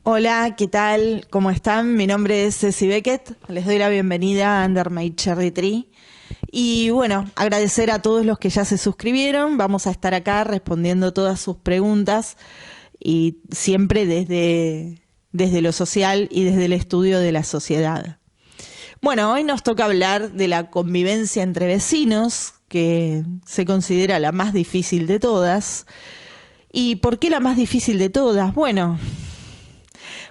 Hola, ¿qué tal? ¿Cómo están? Mi nombre es Ceci Beckett. Les doy la bienvenida a Under My Cherry Tree. Y bueno, agradecer a todos los que ya se suscribieron. Vamos a estar acá respondiendo todas sus preguntas y siempre desde lo social y desde el estudio de la sociedad. Bueno, hoy nos toca hablar de la convivencia entre vecinos, que se considera la más difícil de todas. ¿Y por qué la más difícil de todas? Bueno,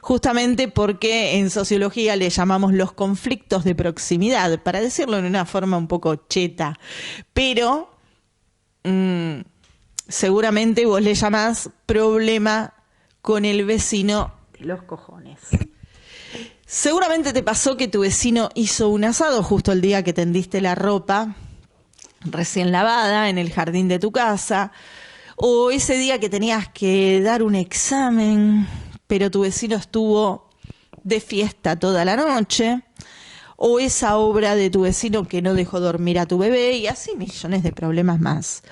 justamente porque en sociología le llamamos los conflictos de proximidad, para decirlo en una forma un poco cheta, pero seguramente vos le llamás problema con el vecino los cojones. Seguramente te pasó que tu vecino hizo un asado justo el día que tendiste la ropa recién lavada en el jardín de tu casa, o ese día que tenías que dar un examen, pero tu vecino estuvo de fiesta toda la noche, o esa obra de tu vecino que no dejó dormir a tu bebé, y así millones de problemas más.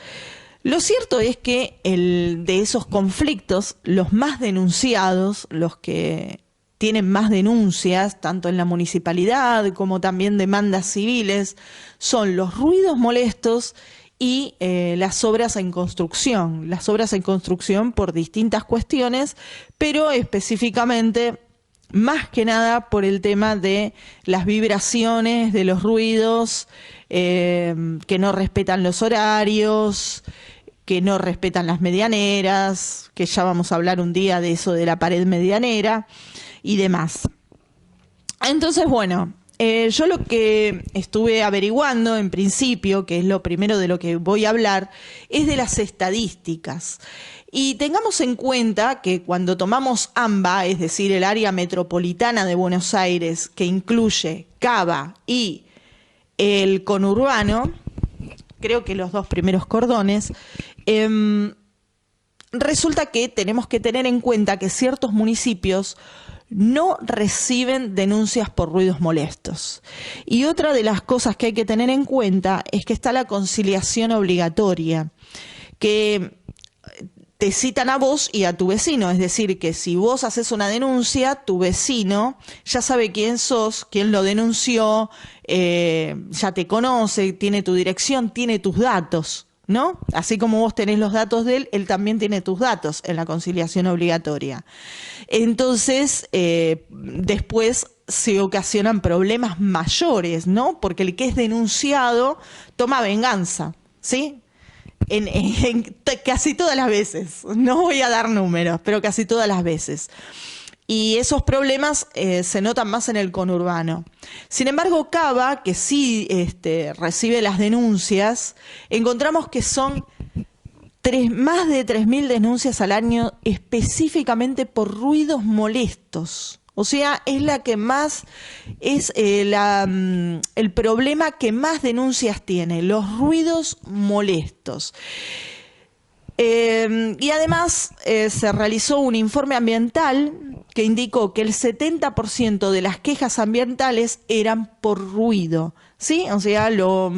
Lo cierto es que de esos conflictos, los más denunciados, los que tienen más denuncias, tanto en la municipalidad como también demandas civiles, son los ruidos molestos y las obras en construcción. Las obras en construcción por distintas cuestiones, pero específicamente, más que nada, por el tema de las vibraciones, de los ruidos, que no respetan los horarios, que no respetan las medianeras, que ya vamos a hablar un día de eso de la pared medianera y demás. Entonces, bueno, yo lo que estuve averiguando en principio, que es lo primero de lo que voy a hablar, es de las estadísticas. Y tengamos en cuenta que cuando tomamos AMBA, es decir, el área metropolitana de Buenos Aires, que incluye Cava y el conurbano, creo que los dos primeros cordones, resulta que tenemos que tener en cuenta que ciertos municipios no reciben denuncias por ruidos molestos. Y otra de las cosas que hay que tener en cuenta es que está la conciliación obligatoria, que te citan a vos y a tu vecino, es decir, que si vos haces una denuncia, tu vecino ya sabe quién sos, quién lo denunció, ya te conoce, tiene tu dirección, tiene tus datos, ¿no? Así como vos tenés los datos de él, él también tiene tus datos en la conciliación obligatoria. Entonces, después se ocasionan problemas mayores, ¿no? Porque el que es denunciado toma venganza, ¿sí? En casi todas las veces, no voy a dar números, pero casi todas las veces. Y esos problemas se notan más en el conurbano. Sin embargo, Cava, que sí recibe las denuncias, encontramos que son más de 3.000 denuncias al año específicamente por ruidos molestos. O sea, es la que más, es el problema que más denuncias tiene, los ruidos molestos. Y además se realizó un informe ambiental que indicó que el 70% de las quejas ambientales eran por ruido, ¿sí? O sea, lo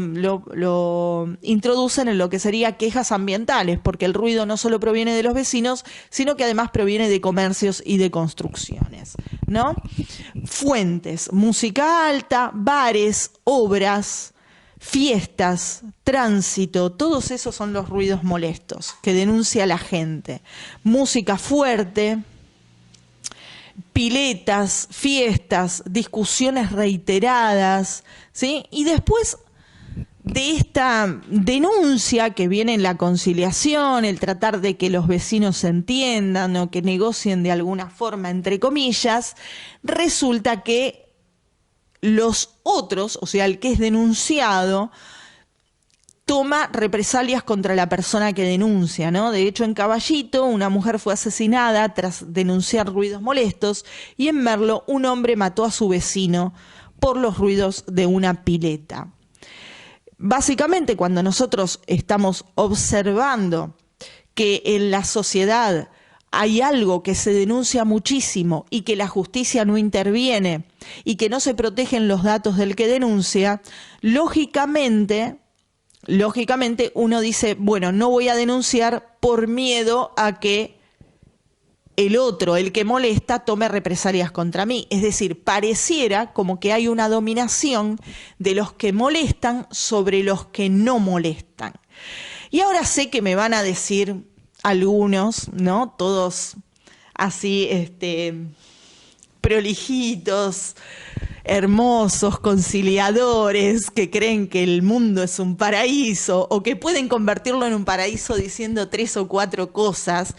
introducen en lo que sería quejas ambientales, porque el ruido no solo proviene de los vecinos, sino que además proviene de comercios y de construcciones, ¿no? Fuentes: música alta, bares, obras, fiestas, tránsito, todos esos son los ruidos molestos que denuncia la gente. Música fuerte, piletas, fiestas, discusiones reiteradas, ¿sí? Y después de esta denuncia que viene en la conciliación, el tratar de que los vecinos se entiendan o que negocien de alguna forma, entre comillas, resulta que los otros, o sea, el que es denunciado, toma represalias contra la persona que denuncia, ¿no? De hecho, en Caballito, una mujer fue asesinada tras denunciar ruidos molestos, y en Merlo, un hombre mató a su vecino por los ruidos de una pileta. Básicamente, cuando nosotros estamos observando que en la sociedad hay algo que se denuncia muchísimo y que la justicia no interviene y que no se protegen los datos del que denuncia, lógicamente uno dice, bueno, no voy a denunciar por miedo a que el otro, el que molesta, tome represalias contra mí. Es decir, pareciera como que hay una dominación de los que molestan sobre los que no molestan. Y ahora sé que me van a decir algunos, ¿no? Todos así, prolijitos, hermosos, conciliadores, que creen que el mundo es un paraíso o que pueden convertirlo en un paraíso diciendo 3 o 4 cosas.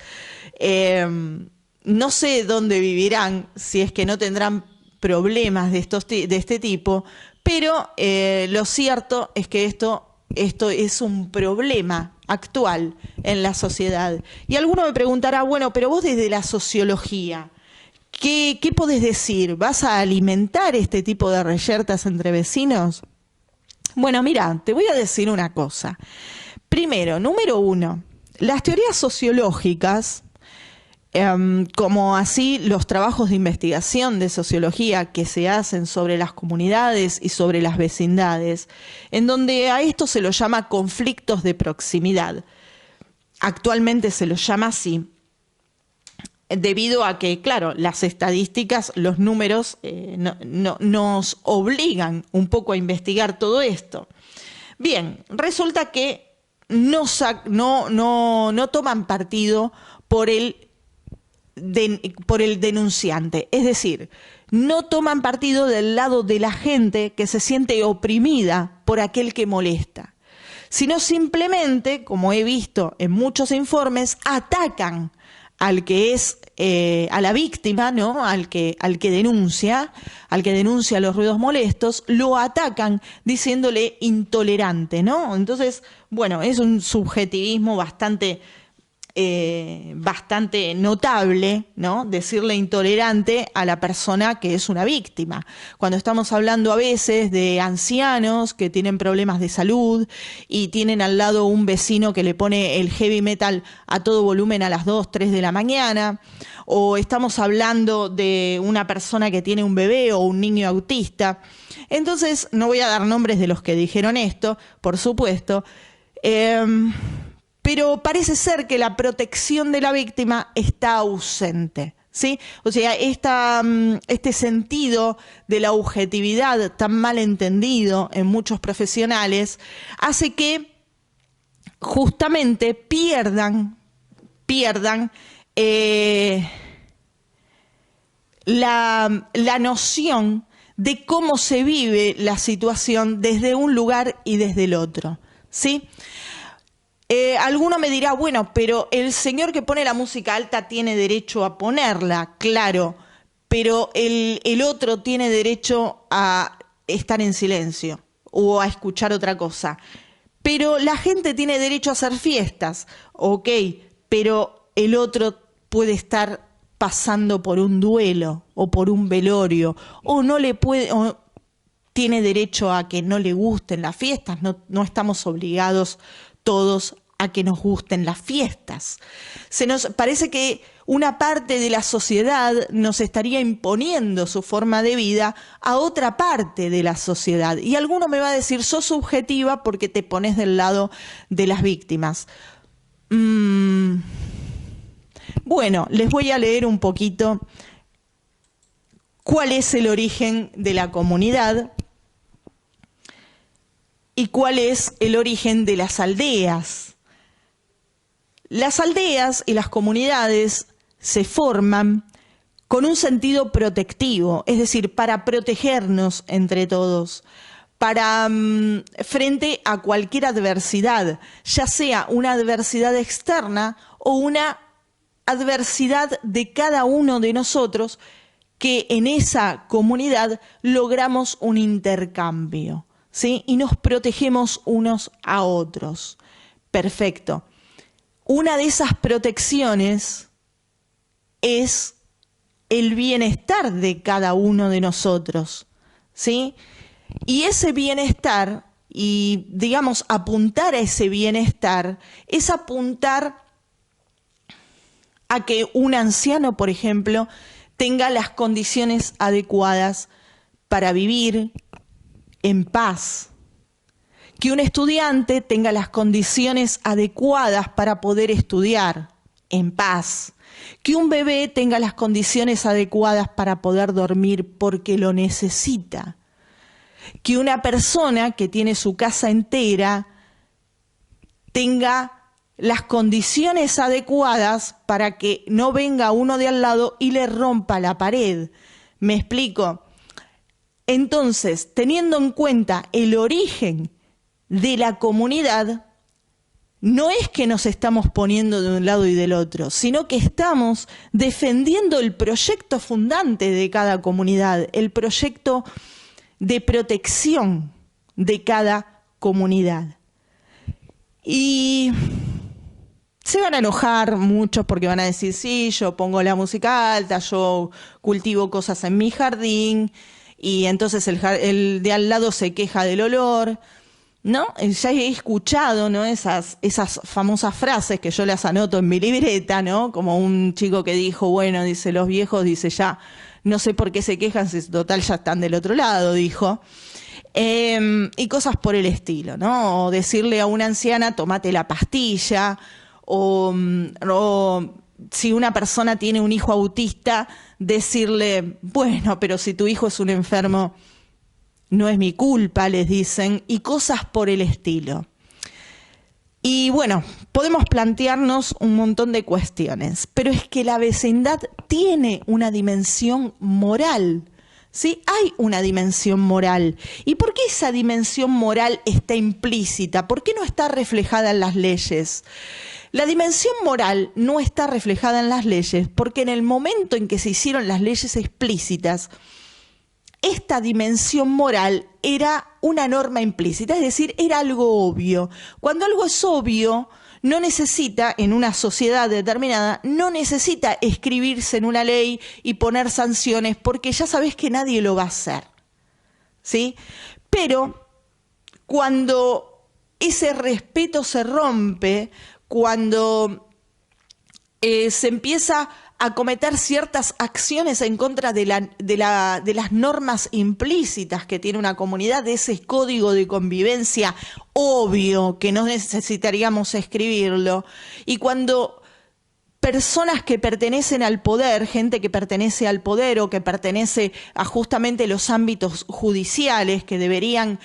No sé dónde vivirán, si es que no tendrán problemas de este tipo, pero lo cierto es que esto es un problema actual en la sociedad. Y alguno me preguntará, bueno, pero vos desde la sociología, ¿qué podés decir? ¿Vas a alimentar este tipo de reyertas entre vecinos? Bueno, mira, te voy a decir una cosa. Primero, número 1, las teorías sociológicas, como así los trabajos de investigación de sociología que se hacen sobre las comunidades y sobre las vecindades, en donde a esto se lo llama conflictos de proximidad. Actualmente se los llama así, debido a que, claro, las estadísticas, los números nos obligan un poco a investigar todo esto. Bien, resulta que no toman partido por el denunciante, es decir, no toman partido del lado de la gente que se siente oprimida por aquel que molesta, sino simplemente, como he visto en muchos informes, atacan al que es a la víctima, ¿no? Al que denuncia los ruidos molestos, lo atacan diciéndole intolerante, ¿no? Entonces, bueno, es un subjetivismo bastante notable, ¿no? Decirle intolerante a la persona que es una víctima. Cuando estamos hablando a veces de ancianos que tienen problemas de salud y tienen al lado un vecino que le pone el heavy metal a todo volumen a las 2, 3 de la mañana, o estamos hablando de una persona que tiene un bebé o un niño autista. Entonces, no voy a dar nombres de los que dijeron esto, por supuesto, pero parece ser que la protección de la víctima está ausente, ¿sí? O sea, este sentido de la objetividad tan mal entendido en muchos profesionales hace que justamente pierdan la noción de cómo se vive la situación desde un lugar y desde el otro, ¿sí? Alguno me dirá, bueno, pero el señor que pone la música alta tiene derecho a ponerla, claro, pero el otro tiene derecho a estar en silencio o a escuchar otra cosa. Pero la gente tiene derecho a hacer fiestas, ok, pero el otro puede estar pasando por un duelo o por un velorio, o tiene derecho a que no le gusten las fiestas, no estamos obligados todos a que nos gusten las fiestas. Se nos parece que una parte de la sociedad nos estaría imponiendo su forma de vida a otra parte de la sociedad. Y alguno me va a decir, sos subjetiva porque te pones del lado de las víctimas. Bueno, les voy a leer un poquito cuál es el origen de la comunidad y cuál es el origen de las aldeas. Las aldeas y las comunidades se forman con un sentido protectivo, es decir, para protegernos entre todos, para frente a cualquier adversidad, ya sea una adversidad externa o una adversidad de cada uno de nosotros, que en esa comunidad logramos un intercambio, ¿sí? Y nos protegemos unos a otros. Perfecto. Una de esas protecciones es el bienestar de cada uno de nosotros, ¿sí? Y ese bienestar, y digamos apuntar a ese bienestar, es apuntar a que un anciano, por ejemplo, tenga las condiciones adecuadas para vivir en paz, que un estudiante tenga las condiciones adecuadas para poder estudiar en paz, que un bebé tenga las condiciones adecuadas para poder dormir porque lo necesita, que una persona que tiene su casa entera tenga las condiciones adecuadas para que no venga uno de al lado y le rompa la pared. ¿Me explico? Entonces, teniendo en cuenta el origen de la comunidad, no es que nos estamos poniendo de un lado y del otro, sino que estamos defendiendo el proyecto fundante de cada comunidad, el proyecto de protección de cada comunidad. Y se van a enojar muchos porque van a decir, sí, yo pongo la música alta, yo cultivo cosas en mi jardín, y entonces el de al lado se queja del olor, ¿no? Ya he escuchado, ¿no? Esas famosas frases que yo las anoto en mi libreta, ¿no? Como un chico que dijo, bueno, dice, los viejos, dice, ya, no sé por qué se quejan, si total ya están del otro lado, dijo. Y cosas por el estilo, ¿no? O decirle a una anciana, tómate la pastilla, o si una persona tiene un hijo autista, decirle, bueno, pero si tu hijo es un enfermo, no es mi culpa, les dicen, y cosas por el estilo. Y bueno, podemos plantearnos un montón de cuestiones, pero es que la vecindad tiene una dimensión moral, ¿sí? Hay una dimensión moral. ¿Y por qué esa dimensión moral está implícita? ¿Por qué no está reflejada en las leyes? La dimensión moral no está reflejada en las leyes porque en el momento en que se hicieron las leyes explícitas, esta dimensión moral era una norma implícita, es decir, era algo obvio. Cuando algo es obvio, no necesita, en una sociedad determinada, no necesita escribirse en una ley y poner sanciones porque ya sabes que nadie lo va a hacer, ¿sí? Pero cuando ese respeto se rompe, cuando se empieza a cometer ciertas acciones en contra de las normas implícitas que tiene una comunidad, de ese código de convivencia obvio que no necesitaríamos escribirlo, y cuando personas que pertenecen al poder, gente que pertenece al poder o que pertenece a justamente los ámbitos judiciales que deberían,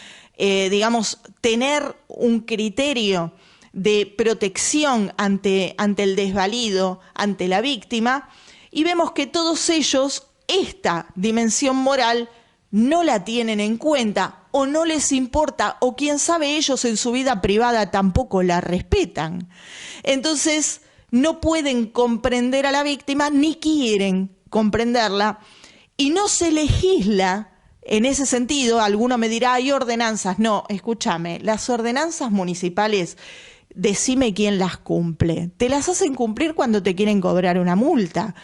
tener un criterio de protección ante el desvalido, ante la víctima, y vemos que todos ellos esta dimensión moral no la tienen en cuenta o no les importa, o quién sabe, ellos en su vida privada tampoco la respetan. Entonces no pueden comprender a la víctima ni quieren comprenderla, y no se legisla en ese sentido. Alguno me dirá, hay ordenanzas. No, escúchame, las ordenanzas municipales, decime quién las cumple. Te las hacen cumplir cuando te quieren cobrar una multa.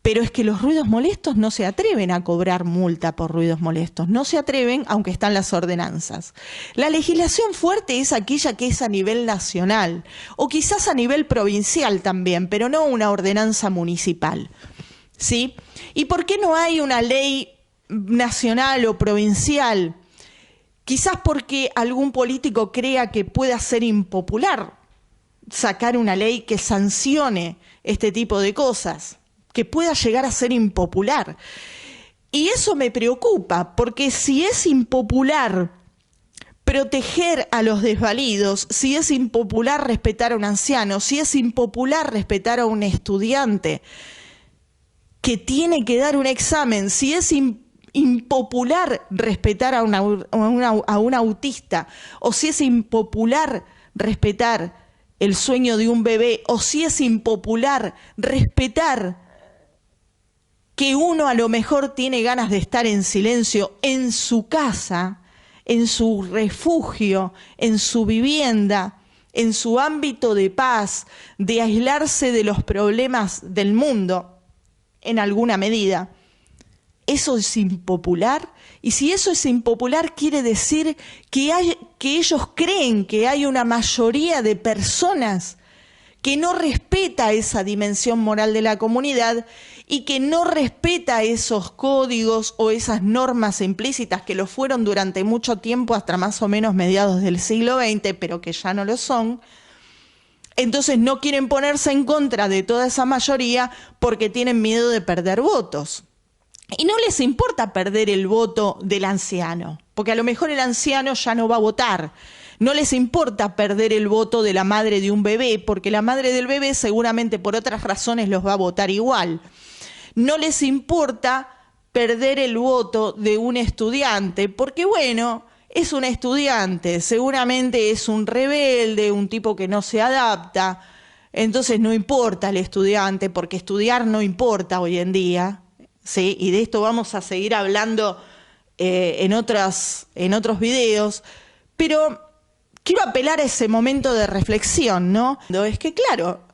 Pero es que los ruidos molestos no se atreven a cobrar multa por ruidos molestos. No se atreven, aunque están las ordenanzas. La legislación fuerte es aquella que es a nivel nacional, o quizás a nivel provincial también, pero no una ordenanza municipal, ¿sí? ¿Y por qué no hay una ley nacional o provincial? Quizás porque algún político crea que pueda ser impopular sacar una ley que sancione este tipo de cosas, que pueda llegar a ser impopular. Y eso me preocupa, porque si es impopular proteger a los desvalidos, si es impopular respetar a un anciano, si es impopular respetar a un estudiante que tiene que dar un examen, si es impopular respetar a un autista, o si es impopular respetar el sueño de un bebé, o si es impopular respetar que uno a lo mejor tiene ganas de estar en silencio en su casa, en su refugio, en su vivienda, en su ámbito de paz, de aislarse de los problemas del mundo en alguna medida. Eso es impopular, y si eso es impopular quiere decir que ellos creen que hay una mayoría de personas que no respeta esa dimensión moral de la comunidad y que no respeta esos códigos o esas normas implícitas que lo fueron durante mucho tiempo, hasta más o menos mediados del siglo XX, pero que ya no lo son. Entonces no quieren ponerse en contra de toda esa mayoría porque tienen miedo de perder votos. Y no les importa perder el voto del anciano, porque a lo mejor el anciano ya no va a votar. No les importa perder el voto de la madre de un bebé, porque la madre del bebé seguramente por otras razones los va a votar igual. No les importa perder el voto de un estudiante, porque bueno, es un estudiante, seguramente es un rebelde, un tipo que no se adapta, entonces no importa el estudiante, porque estudiar no importa hoy en día, ¿sí? Y de esto vamos a seguir hablando en otros videos, pero quiero apelar a ese momento de reflexión, ¿no? Es que claro,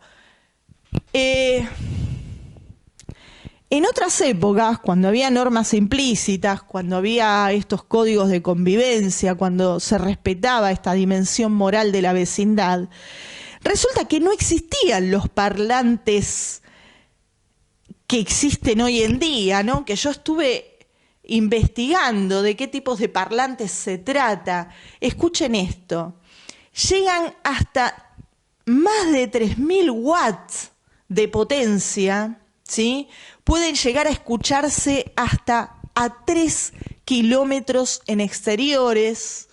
en otras épocas, cuando había normas implícitas, cuando había estos códigos de convivencia, cuando se respetaba esta dimensión moral de la vecindad, resulta que no existían los parlantes que existen hoy en día, ¿no? Que yo estuve investigando de qué tipos de parlantes se trata. Escuchen esto. Llegan hasta más de 3.000 watts de potencia, ¿sí? Pueden llegar a escucharse hasta a 3 kilómetros en exteriores.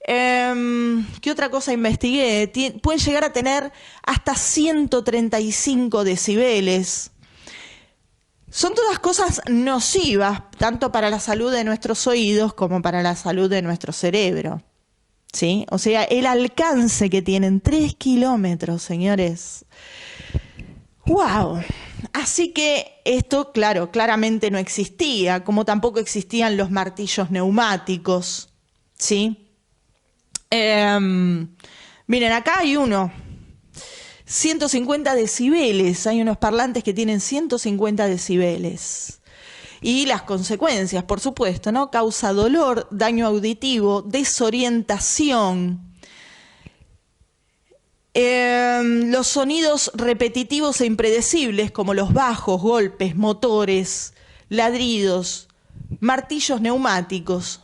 ¿Qué otra cosa investigué? Pueden llegar a tener hasta 135 decibeles. Son todas cosas nocivas, tanto para la salud de nuestros oídos como para la salud de nuestro cerebro, ¿sí? O sea, el alcance que tienen, 3 kilómetros, señores. ¡Wow! Así que esto, claro, claramente no existía, como tampoco existían los martillos neumáticos, ¿sí? Miren, acá hay uno, 150 decibeles, hay unos parlantes que tienen 150 decibeles. Y las consecuencias, por supuesto, ¿no? Causa dolor, daño auditivo, desorientación. Los sonidos repetitivos e impredecibles como los bajos, golpes, motores, ladridos, martillos neumáticos,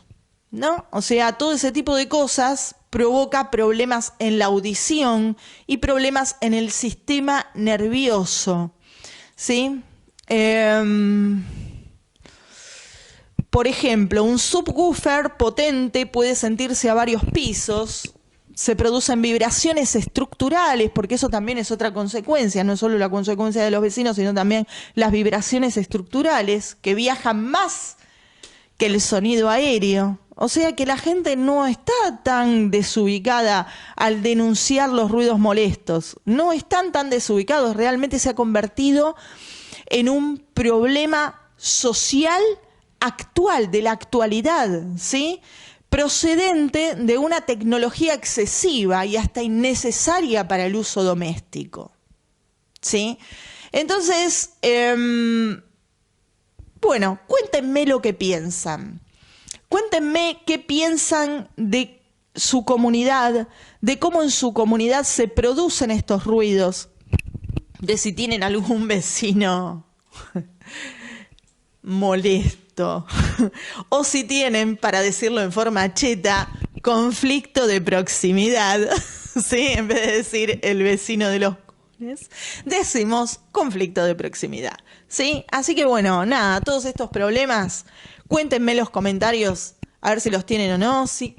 ¿no? O sea, todo ese tipo de cosas provoca problemas en la audición y problemas en el sistema nervioso, ¿sí? Por ejemplo, un subwoofer potente puede sentirse a varios pisos. Se producen vibraciones estructurales, porque eso también es otra consecuencia, no solo la consecuencia de los vecinos, sino también las vibraciones estructurales que viajan más que el sonido aéreo. O sea que la gente no está tan desubicada al denunciar los ruidos molestos. No están tan desubicados, realmente se ha convertido en un problema social actual, de la actualidad, ¿sí? Procedente de una tecnología excesiva y hasta innecesaria para el uso doméstico, ¿sí? Entonces, bueno, cuéntenme lo que piensan. Cuéntenme qué piensan de su comunidad, de cómo en su comunidad se producen estos ruidos, de si tienen algún vecino molesto, o si tienen, para decirlo en forma cheta, conflicto de proximidad, ¿sí? En vez de decir el vecino de los comunes, decimos conflicto de proximidad, ¿sí? Así que bueno, nada, todos estos problemas, cuéntenme en los comentarios a ver si los tienen o no. Si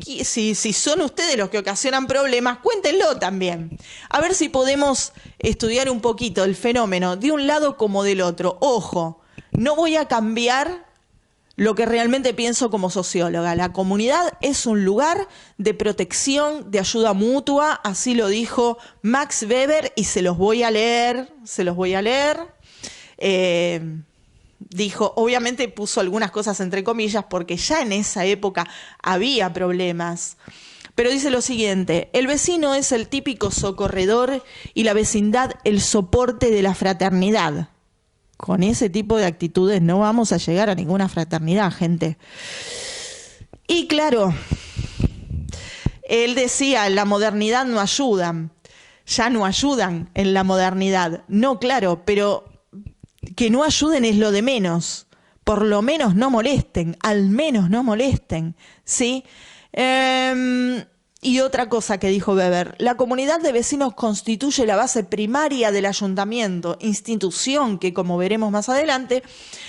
son ustedes los que ocasionan problemas, cuéntenlo también. A ver si podemos estudiar un poquito el fenómeno de un lado como del otro. Ojo, no voy a cambiar lo que realmente pienso como socióloga. La comunidad es un lugar de protección, de ayuda mutua, así lo dijo Max Weber, y se los voy a leer. Dijo, obviamente puso algunas cosas entre comillas, porque ya en esa época había problemas. Pero dice lo siguiente: el vecino es el típico socorredor y la vecindad el soporte de la fraternidad. Con ese tipo de actitudes no vamos a llegar a ninguna fraternidad, gente. Y claro, él decía, en la modernidad no ayudan. Ya no ayudan en la modernidad. No, claro, pero que no ayuden es lo de menos. Por lo menos no molesten, al menos no molesten, ¿sí? Y otra cosa que dijo Weber, la comunidad de vecinos constituye la base primaria del ayuntamiento, institución que, como veremos más adelante,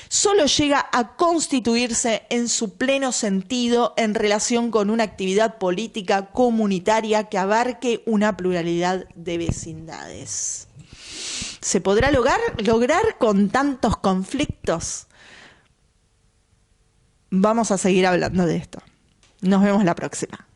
solo llega a constituirse en su pleno sentido en relación con una actividad política comunitaria que abarque una pluralidad de vecindades. ¿Se podrá lograr con tantos conflictos? Vamos a seguir hablando de esto. Nos vemos la próxima.